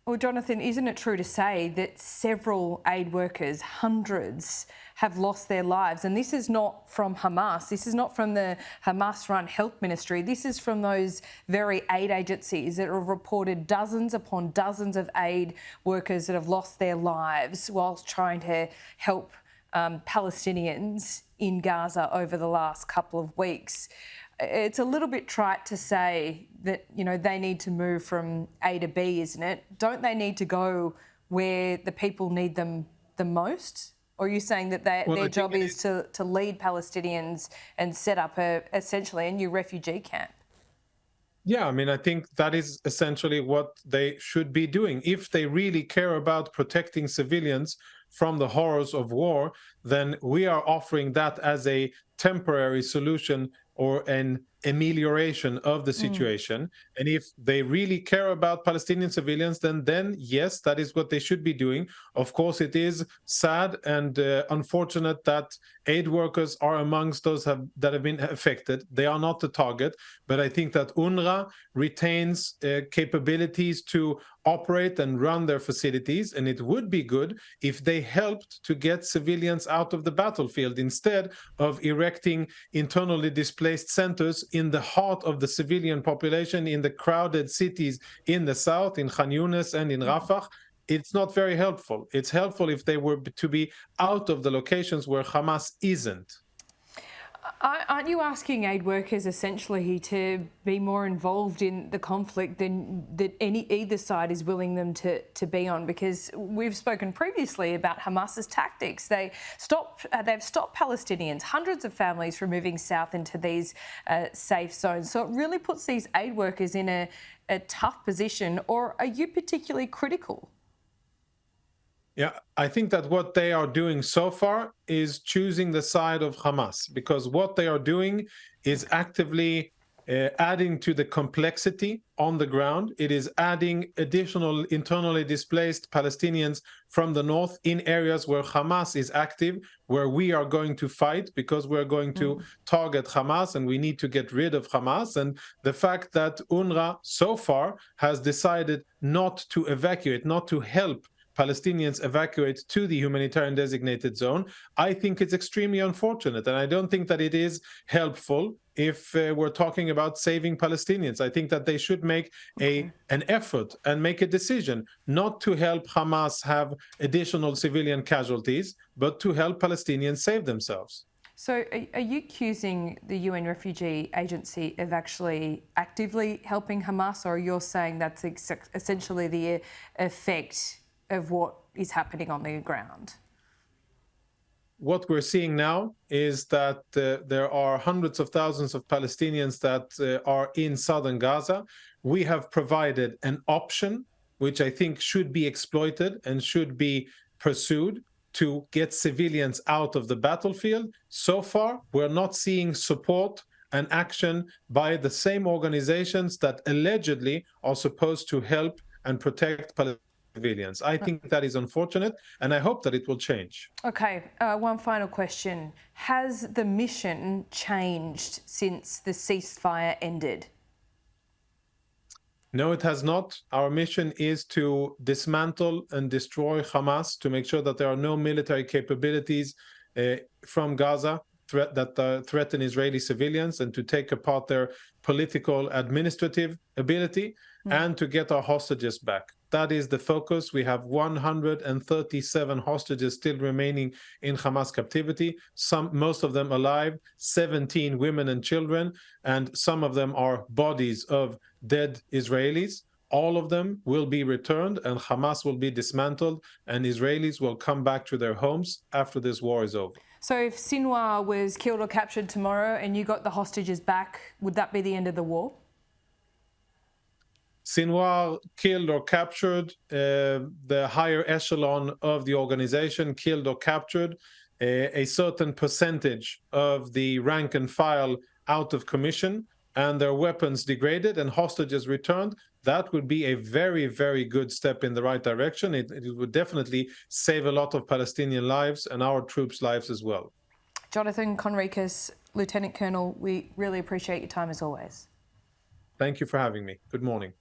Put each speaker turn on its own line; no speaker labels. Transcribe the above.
Well, Jonathan, isn't it true to say that several aid workers, hundreds, have lost their lives? And this is not from Hamas. This is not from the Hamas-run health ministry. This is from those very aid agencies that have reported dozens upon dozens of aid workers that have lost their lives whilst trying to help Palestinians in Gaza over the last couple of weeks. It's a little bit trite to say that, you know, they need to move from A to B, isn't it? Don't they need to go where the people need them the most? Or are you saying that their job is to lead Palestinians and set up essentially a new refugee camp?
Yeah, I mean, I think that is essentially what they should be doing. If they really care about protecting civilians from the horrors of war, then we are offering that as a temporary solution or an amelioration of the situation. And if they really care about Palestinian civilians, then yes, that is what they should be doing. Of course, it is sad and unfortunate that aid workers are amongst those that have been affected. They are not the target, but I think that UNRWA retains capabilities to operate and run their facilities, and it would be good if they helped to get civilians out of the battlefield instead of erecting internally displaced centers in the heart of the civilian population in the crowded cities in the south, in Khan Yunis and in Rafah. It's not very helpful. It's helpful if they were to be out of the locations where Hamas isn't.
Aren't you asking aid workers essentially to be more involved in the conflict than that either side is willing them to be on? Because we've spoken previously about Hamas's tactics. They've stopped Palestinians, hundreds of families from moving south into these safe zones. So it really puts these aid workers in a tough position. Or are you particularly critical?
Yeah, I think that what they are doing so far is choosing the side of Hamas, because what they are doing is actively adding to the complexity on the ground. It is adding additional internally displaced Palestinians from the north in areas where Hamas is active, where we are going to fight because we're going to target Hamas and we need to get rid of Hamas. And the fact that UNRWA so far has decided not to evacuate, not to help Palestinians evacuate to the humanitarian designated zone, I think it's extremely unfortunate. And I don't think that it is helpful if we're talking about saving Palestinians. I think that they should make an effort and make a decision not to help Hamas have additional civilian casualties, but to help Palestinians save themselves.
So are you accusing the UN Refugee Agency of actually actively helping Hamas, or you're saying that's essentially the effect of what is happening on the ground?
What we're seeing now is that there are hundreds of thousands of Palestinians that are in southern Gaza. We have provided an option, which I think should be exploited and should be pursued, to get civilians out of the battlefield. So far, we're not seeing support and action by the same organizations that allegedly are supposed to help and protect Palestinians. I think that is unfortunate, and I hope that it will change.
Okay, one final question. Has the mission changed since the ceasefire ended?
No, it has not. Our mission is to dismantle and destroy Hamas, to make sure that there are no military capabilities from Gaza that threaten Israeli civilians, and to take apart their political, administrative ability, and to get our hostages back. That is the focus. We have 137 hostages still remaining in Hamas captivity, most of them alive, 17 women and children, and some of them are bodies of dead Israelis. All of them will be returned, and Hamas will be dismantled, and Israelis will come back to their homes after this war is over.
So if Sinwar was killed or captured tomorrow and you got the hostages back, would that be the end of the war?
Sinwar killed or captured, the higher echelon of the organization killed or captured, a certain percentage of the rank and file out of commission, and their weapons degraded and hostages returned. That would be a very, very good step in the right direction. It would definitely save a lot of Palestinian lives and our troops' lives as well.
Jonathan Conricus, Lieutenant Colonel, we really appreciate your time as always.
Thank you for having me. Good morning.